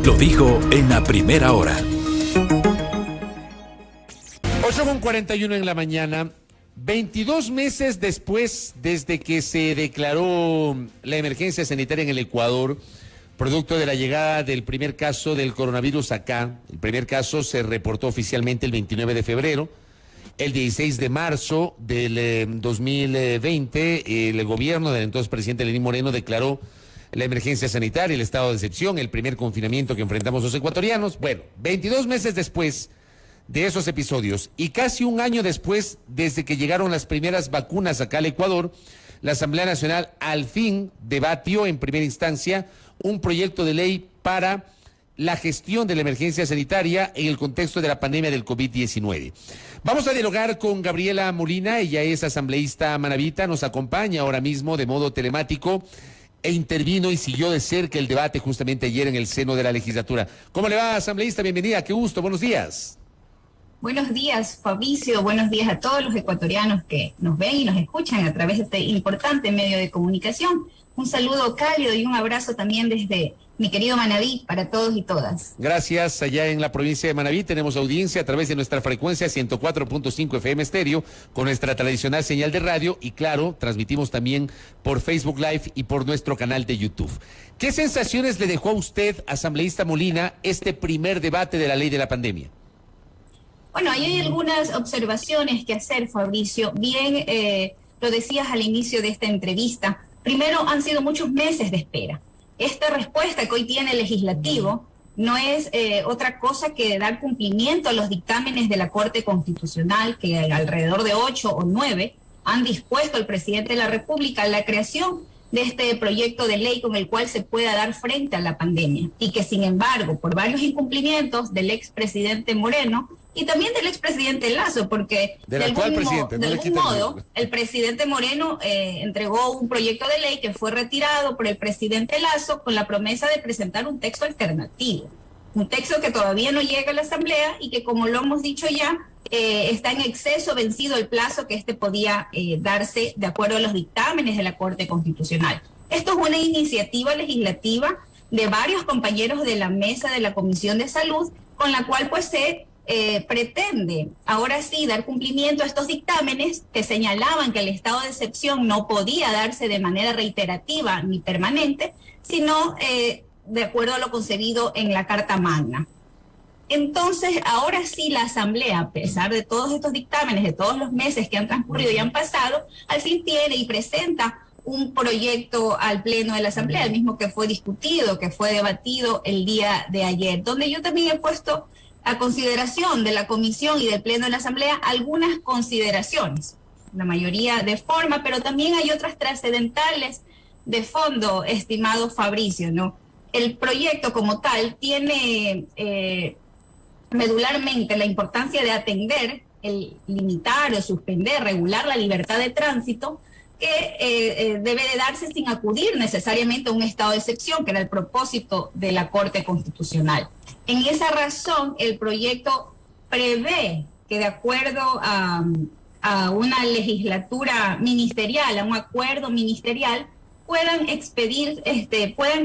Lo dijo en la primera hora. 8:41 en la mañana. 22 meses después desde que se declaró la emergencia sanitaria en el Ecuador, producto de la llegada del primer caso del coronavirus acá. El primer caso se reportó oficialmente el 29 de febrero. El 16 de marzo del 2020, el gobierno del entonces presidente Lenín Moreno declaró la emergencia sanitaria, el estado de excepción, el primer confinamiento que enfrentamos los ecuatorianos. Bueno, 22 meses después de esos episodios y casi un año después desde que llegaron las primeras vacunas acá al Ecuador, la Asamblea Nacional al fin debatió en primera instancia un proyecto de ley para la gestión de la emergencia sanitaria en el contexto de la pandemia del COVID-19. Vamos a dialogar con Gabriela Molina, ella es asambleísta manabita, nos acompaña ahora mismo de modo telemático e intervino y siguió de cerca el debate justamente ayer en el seno de la legislatura. ¿Cómo le va, asambleísta? Bienvenida, qué gusto, buenos días. Buenos días, Fabricio, buenos días a todos los ecuatorianos que nos ven y nos escuchan a través de este importante medio de comunicación. Un saludo cálido y un abrazo también desde mi querido Manabí para todos y todas. Gracias. Allá en la provincia de Manabí tenemos audiencia a través de nuestra frecuencia 104.5 FM estéreo con nuestra tradicional señal de radio y claro, transmitimos también por Facebook Live y por nuestro canal de YouTube. ¿Qué sensaciones le dejó a usted, asambleísta Molina, este primer debate de la ley de la pandemia? Bueno, ahí hay algunas observaciones que hacer, Fabricio. Bien, lo decías al inicio de esta entrevista. Primero, han sido muchos meses de espera. Esta respuesta que hoy tiene el legislativo no es otra cosa que dar cumplimiento a los dictámenes de la Corte Constitucional, que alrededor de 8 o 9 han dispuesto al presidente de la República a la creación de este proyecto de ley con el cual se pueda dar frente a la pandemia. Y que, sin embargo, por varios incumplimientos del expresidente Moreno, y también del expresidente Lasso, porque de algún modo el presidente Moreno entregó un proyecto de ley que fue retirado por el presidente Lasso con la promesa de presentar un texto alternativo. Un texto que todavía no llega a la Asamblea y que, como lo hemos dicho ya, está en exceso, vencido el plazo que podía darse de acuerdo a los dictámenes de la Corte Constitucional. Esto es una iniciativa legislativa de varios compañeros de la mesa de la Comisión de Salud, con la cual pues se pretende ahora sí dar cumplimiento a estos dictámenes que señalaban que el estado de excepción no podía darse de manera reiterativa ni permanente, sino de acuerdo a lo concebido en la Carta Magna. Entonces, ahora sí la Asamblea, a pesar de todos estos dictámenes, de todos los meses que han transcurrido y han pasado, al fin tiene y presenta un proyecto al Pleno de la Asamblea, el mismo que fue discutido, que fue debatido el día de ayer, donde yo también he puesto a consideración de la Comisión y del Pleno de la Asamblea algunas consideraciones, la mayoría de forma, pero también hay otras trascendentales de fondo, estimado Fabricio, ¿no? El proyecto como tal tiene medularmente la importancia de atender, el limitar o suspender, regular la libertad de tránsito que debe de darse sin acudir necesariamente a un estado de excepción, que era el propósito de la Corte Constitucional. En esa razón, el proyecto prevé que de acuerdo a una legislatura ministerial, a un acuerdo ministerial, puedan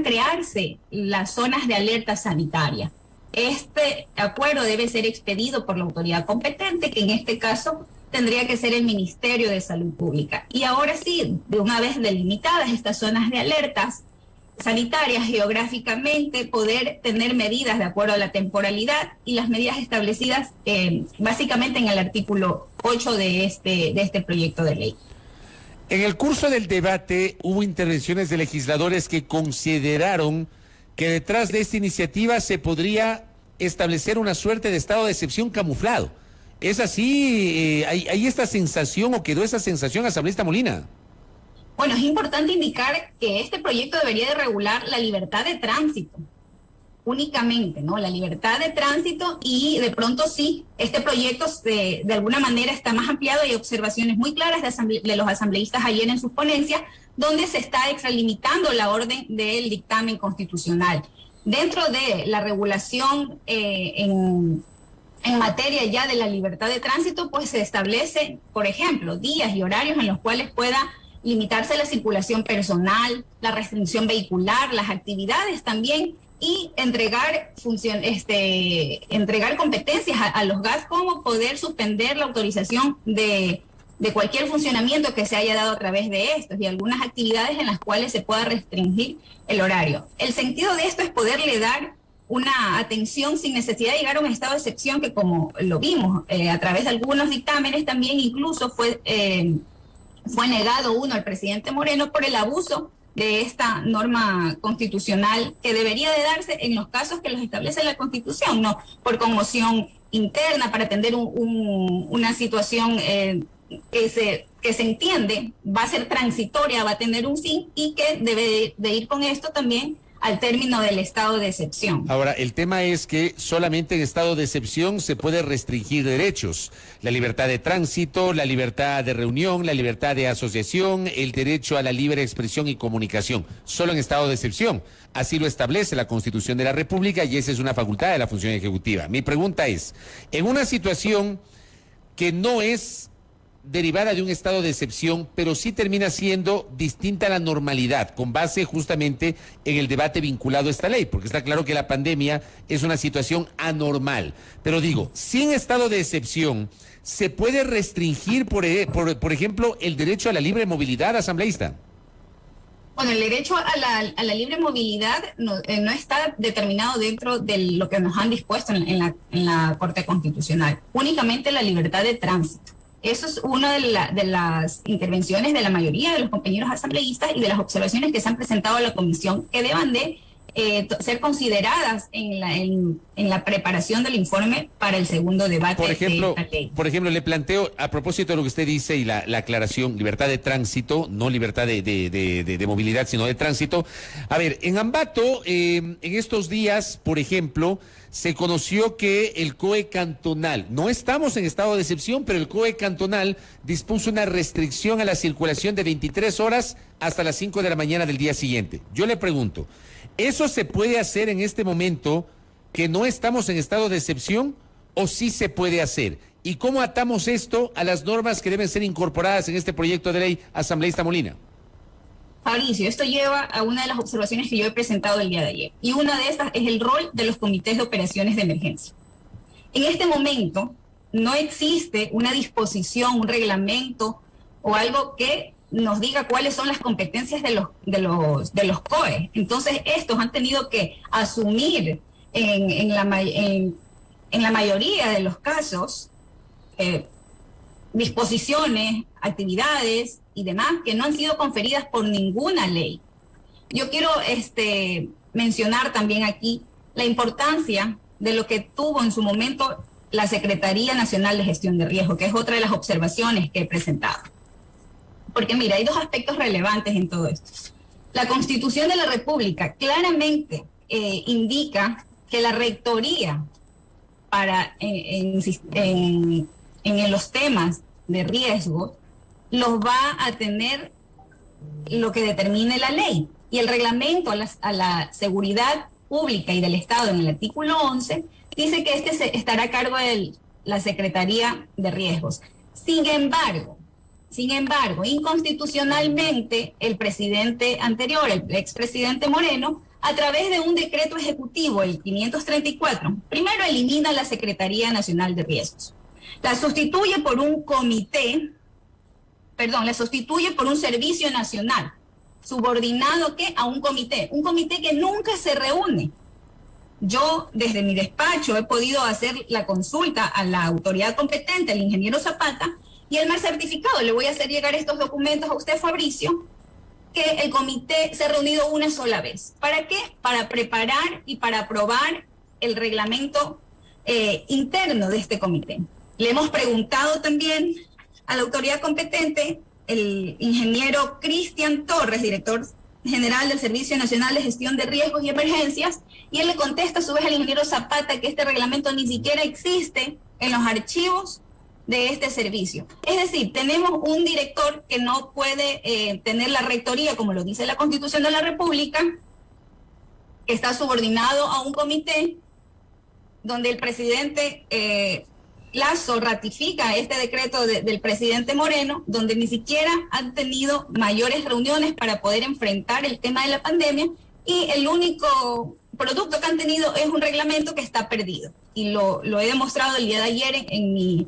crearse las zonas de alerta sanitaria. Este acuerdo debe ser expedido por la autoridad competente, que en este caso tendría que ser el Ministerio de Salud Pública. Y ahora sí, de una vez delimitadas estas zonas de alertas sanitarias geográficamente, poder tener medidas de acuerdo a la temporalidad y las medidas establecidas básicamente en el artículo 8 de este proyecto de ley. En el curso del debate hubo intervenciones de legisladores que consideraron que detrás de esta iniciativa se podría establecer una suerte de estado de excepción camuflado. ¿Es así? ¿Hay esta sensación o quedó esa sensación, asambleísta Molina? Bueno, es importante indicar que este proyecto debería de regular la libertad de tránsito, únicamente, ¿no? La libertad de tránsito y de pronto sí, este proyecto de alguna manera está más ampliado. Hay observaciones muy claras de los asambleístas ayer en sus ponencias, donde se está extralimitando la orden del dictamen constitucional. Dentro de la regulación en materia ya de la libertad de tránsito, pues se establece, por ejemplo, días y horarios en los cuales pueda limitarse la circulación personal, la restricción vehicular, las actividades también, y entregar competencias a los GAS, como poder suspender la autorización de cualquier funcionamiento que se haya dado a través de estos y algunas actividades en las cuales se pueda restringir el horario. El sentido de esto es poderle dar una atención sin necesidad de llegar a un estado de excepción que, como lo vimos a través de algunos dictámenes, también incluso fue negado uno al presidente Moreno por el abuso de esta norma constitucional, que debería de darse en los casos que los establece la Constitución, no por conmoción interna para atender una situación que se entiende va a ser transitoria, va a tener un fin, y que debe de ir con esto también al término del estado de excepción. Ahora, el tema es que solamente en estado de excepción se puede restringir derechos. La libertad de tránsito, la libertad de reunión, la libertad de asociación, el derecho a la libre expresión y comunicación. Solo en estado de excepción. Así lo establece la Constitución de la República, y esa es una facultad de la función ejecutiva. Mi pregunta es, en una situación que no es derivada de un estado de excepción, pero sí termina siendo distinta a la normalidad, con base justamente en el debate vinculado a esta ley, porque está claro que la pandemia es una situación anormal. Pero digo, sin estado de excepción, ¿se puede restringir, por ejemplo, el derecho a la libre movilidad, asambleísta? Bueno, el derecho a la libre movilidad no está determinado dentro de lo que nos han dispuesto en la Corte Constitucional, únicamente la libertad de tránsito. Eso es una de las intervenciones de la mayoría de los compañeros asambleístas y de las observaciones que se han presentado a la comisión, que deban de ser consideradas en la preparación del informe para el segundo debate de esta ley. Por ejemplo, le planteo, a propósito de lo que usted dice y la aclaración, libertad de tránsito, no libertad de movilidad, sino de tránsito. A ver, en Ambato, en estos días, por ejemplo, se conoció que el COE cantonal, no estamos en estado de excepción, pero el COE cantonal dispuso una restricción a la circulación de 23 horas hasta las 5 de la mañana del día siguiente. Yo le pregunto, ¿eso se puede hacer en este momento que no estamos en estado de excepción, o sí se puede hacer? ¿Y cómo atamos esto a las normas que deben ser incorporadas en este proyecto de ley, asambleísta Molina? Fabricio, esto lleva a una de las observaciones que yo he presentado el día de ayer, y una de esas es el rol de los comités de operaciones de emergencia. En este momento no existe una disposición, un reglamento o algo que nos diga cuáles son las competencias de los COE. Entonces, estos han tenido que asumir en la mayoría de los casos disposiciones, actividades y demás que no han sido conferidas por ninguna ley. Yo quiero mencionar también aquí la importancia de lo que tuvo en su momento la Secretaría Nacional de Gestión de Riesgo, que es otra de las observaciones que he presentado. Porque mira, hay dos aspectos relevantes en todo esto. La Constitución de la República claramente indica que la rectoría en los temas de riesgo los va a tener lo que determine la ley. Y el reglamento a la seguridad pública y del Estado, en el artículo 11, dice que estará a cargo de la Secretaría de Riesgos. Sin embargo, inconstitucionalmente, el presidente anterior, el expresidente Moreno, a través de un decreto ejecutivo, el 534, primero elimina la Secretaría Nacional de Riesgos. La sustituye por un servicio nacional, subordinado a un comité que nunca se reúne. Yo, desde mi despacho, he podido hacer la consulta a la autoridad competente, el ingeniero Zapata, y él me ha certificado. Le voy a hacer llegar estos documentos a usted, Fabricio, que el comité se ha reunido una sola vez. ¿Para qué? Para preparar y para aprobar el reglamento interno de este comité. Le hemos preguntado también a la autoridad competente, el ingeniero Cristian Torres, director general del Servicio Nacional de Gestión de Riesgos y Emergencias, y él le contesta a su vez al ingeniero Zapata que este reglamento ni siquiera existe en los archivos de este servicio. Es decir, tenemos un director que no puede tener la rectoría, como lo dice la Constitución de la República, que está subordinado a un comité donde el presidente Lazo ratifica este decreto del presidente Moreno, donde ni siquiera han tenido mayores reuniones para poder enfrentar el tema de la pandemia, y el único producto que han tenido es un reglamento que está perdido. Y lo he demostrado el día de ayer en mi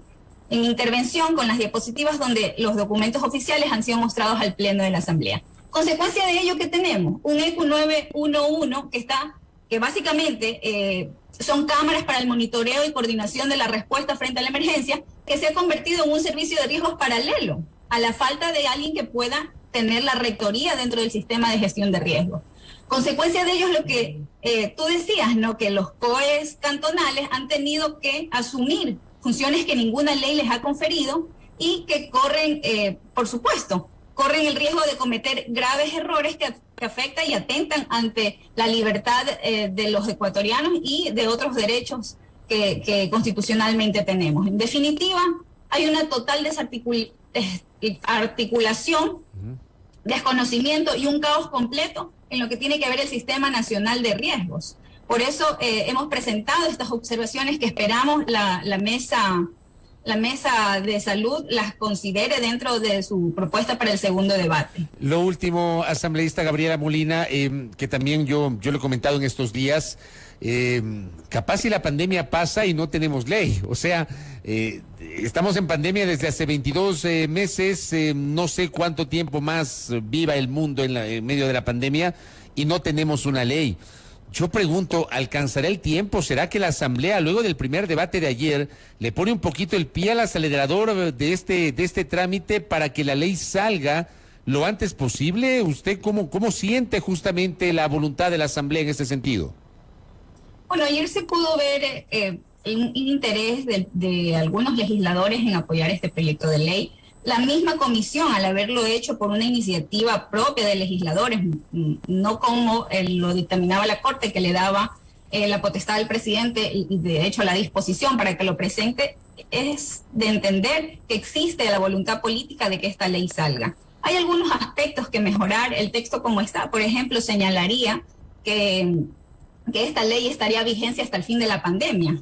intervención con las diapositivas, donde los documentos oficiales han sido mostrados al Pleno de la Asamblea. Consecuencia de ello, que tenemos un ECU 911 que básicamente son cámaras para el monitoreo y coordinación de la respuesta frente a la emergencia, que se ha convertido en un servicio de riesgos paralelo a la falta de alguien que pueda tener la rectoría dentro del sistema de gestión de riesgos. Consecuencia de ello es lo que tú decías, ¿no? Que los COEs cantonales han tenido que asumir funciones que ninguna ley les ha conferido y que corren, por supuesto, corren el riesgo de cometer graves errores que afectan y atentan ante la libertad de los ecuatorianos y de otros derechos que constitucionalmente tenemos. En definitiva, hay una total desarticulación, desconocimiento y un caos completo en lo que tiene que ver el Sistema Nacional de Riesgos. Por eso hemos presentado estas observaciones que esperamos la mesa de salud las considere dentro de su propuesta para el segundo debate. Lo último, asambleísta Gabriela Molina, que también yo lo he comentado en estos días, capaz si la pandemia pasa y no tenemos ley. O sea, estamos en pandemia desde hace 22 meses, no sé cuánto tiempo más viva el mundo en medio de la pandemia y no tenemos una ley. Yo pregunto, ¿alcanzará el tiempo? ¿Será que la Asamblea, luego del primer debate de ayer, le pone un poquito el pie al acelerador de este trámite para que la ley salga lo antes posible? ¿Usted cómo siente justamente la voluntad de la Asamblea en este sentido? Bueno, ayer se pudo ver un interés de algunos legisladores en apoyar este proyecto de ley. La misma comisión, al haberlo hecho por una iniciativa propia de legisladores, no como lo dictaminaba la Corte, que le daba la potestad al presidente y de hecho la disposición para que lo presente, es de entender que existe la voluntad política de que esta ley salga. Hay algunos aspectos que mejorar. El texto como está, por ejemplo, señalaría que esta ley estaría vigencia hasta el fin de la pandemia.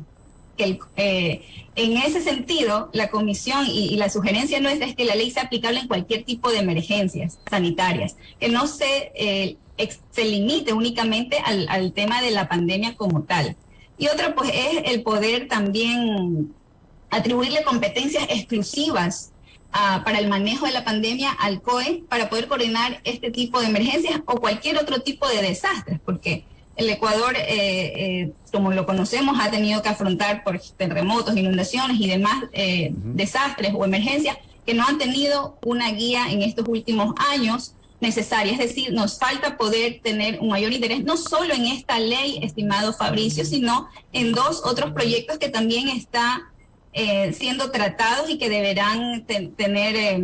En ese sentido, la comisión y la sugerencia nuestra es que la ley sea aplicable en cualquier tipo de emergencias sanitarias, que no se limite únicamente al tema de la pandemia como tal. Y otra, pues, es el poder también atribuirle competencias exclusivas para el manejo de la pandemia al COE para poder coordinar este tipo de emergencias o cualquier otro tipo de desastres, porque el Ecuador, como lo conocemos, ha tenido que afrontar por terremotos, inundaciones y demás desastres o emergencias que no han tenido una guía en estos últimos años necesaria. Es decir, nos falta poder tener un mayor interés, no solo en esta ley, estimado Fabricio, sino en dos otros proyectos que también están siendo tratados y que deberán tener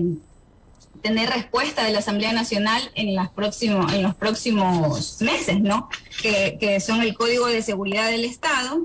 respuesta de la Asamblea Nacional en los próximos meses, ¿no? Que son el Código de Seguridad del Estado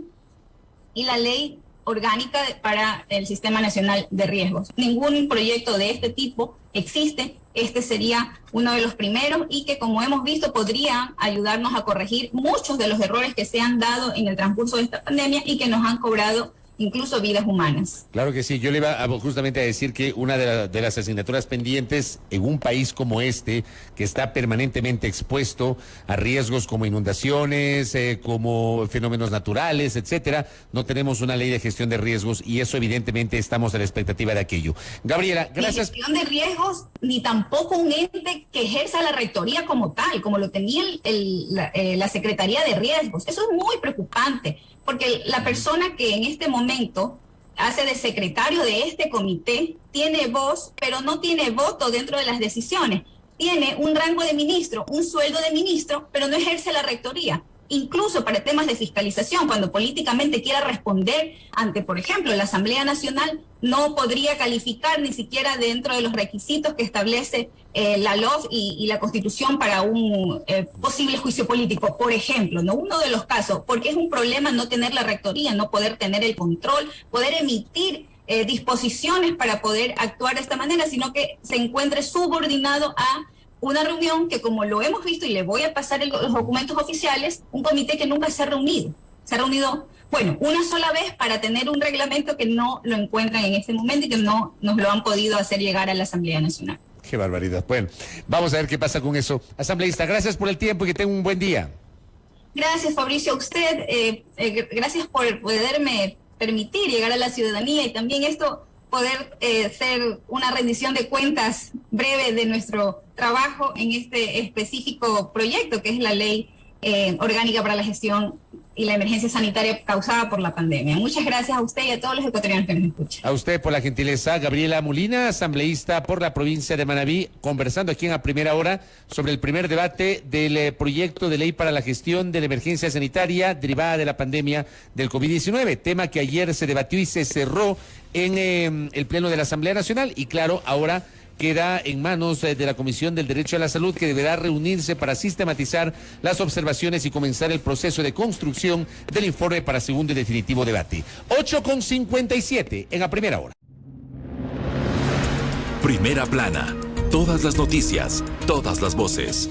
y la Ley Orgánica para el Sistema Nacional de Riesgos. Ningún proyecto de este tipo existe. Este sería uno de los primeros y que, como hemos visto, podría ayudarnos a corregir muchos de los errores que se han dado en el transcurso de esta pandemia y que nos han cobrado incluso vidas humanas. Claro que sí, yo le iba justamente a decir que una de las asignaturas pendientes en un país como este, que está permanentemente expuesto a riesgos como inundaciones, como fenómenos naturales, etcétera, no tenemos una ley de gestión de riesgos y eso evidentemente estamos a la expectativa de aquello. Gabriela, gracias. Ni gestión de riesgos, ni tampoco un ente que ejerza la rectoría como tal, como lo tenía la Secretaría de Riesgos. Eso es muy preocupante, porque la persona que en este momento hace de secretario de este comité tiene voz, pero no tiene voto dentro de las decisiones. Tiene un rango de ministro, un sueldo de ministro, pero no ejerce la rectoría. Incluso para temas de fiscalización, cuando políticamente quiera responder ante, por ejemplo, la Asamblea Nacional, no podría calificar ni siquiera dentro de los requisitos que establece la LOF y la Constitución para un posible juicio político, por ejemplo, ¿no? Uno de los casos, porque es un problema no tener la rectoría, no poder tener el control, poder emitir disposiciones para poder actuar de esta manera, sino que se encuentre subordinado a una reunión que, como lo hemos visto, y le voy a pasar los documentos oficiales, un comité que nunca se ha reunido. Se ha reunido, bueno, una sola vez para tener un reglamento que no lo encuentran en este momento y que no nos lo han podido hacer llegar a la Asamblea Nacional. Qué barbaridad. Bueno, vamos a ver qué pasa con eso. Asambleísta, gracias por el tiempo y que tenga un buen día. Gracias, Fabricio, a usted. Gracias por poderme permitir llegar a la ciudadanía y también esto poder ser una rendición de cuentas breve de nuestro trabajo en este específico proyecto que es la Ley Orgánica para la Gestión y la Emergencia Sanitaria causada por la pandemia. Muchas gracias a usted y a todos los ecuatorianos que nos escuchan. A usted por la gentileza. Gabriela Molina, asambleísta por la provincia de Manabí, conversando aquí en A Primera Hora sobre el primer debate del proyecto de ley para la gestión de la emergencia sanitaria derivada de la pandemia del COVID-19, tema que ayer se debatió y se cerró en el Pleno de la Asamblea Nacional y claro, ahora queda en manos de la Comisión del Derecho a la Salud, que deberá reunirse para sistematizar las observaciones y comenzar el proceso de construcción del informe para segundo y definitivo debate. 8:57 en A Primera Hora. Primera plana. Todas las noticias, todas las voces.